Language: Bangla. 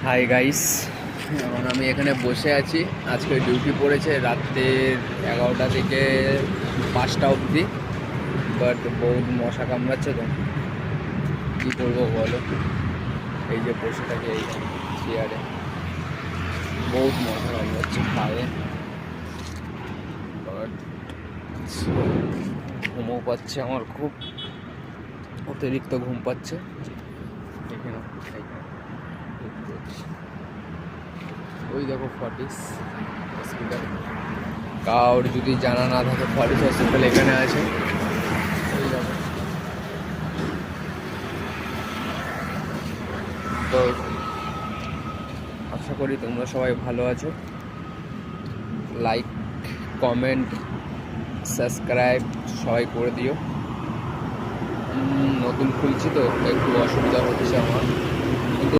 হাই গাইস, এখন আমি এখানে বসে আছি। আজকে ডিউটি পড়েছে রাত্রের 11টা থেকে 5টা অবধি। বাট বহুত মশা কামড়াচ্ছে, তো কী করবো বলো। এই যে বসে থাকি এই চেয়ারে, বহুত মশা কামড়াচ্ছে পায়ে। বাট ঘুমও পাচ্ছে, আমার খুব অতিরিক্ত ঘুম পাচ্ছে। এখানে ওই দেখো ফর্টিস হসপিটাল। কাউর যদি জানা না থাকে, ফর্টিস হসপিটাল এখানে আছে। ওই দেখো। তো আশা করি তোমরা সবাই ভালো আছো। লাইক, কমেন্ট, সাবস্ক্রাইব সবাই করে দিও। নতুন খুলছি তো একটু অসুবিধা হচ্ছে আমার।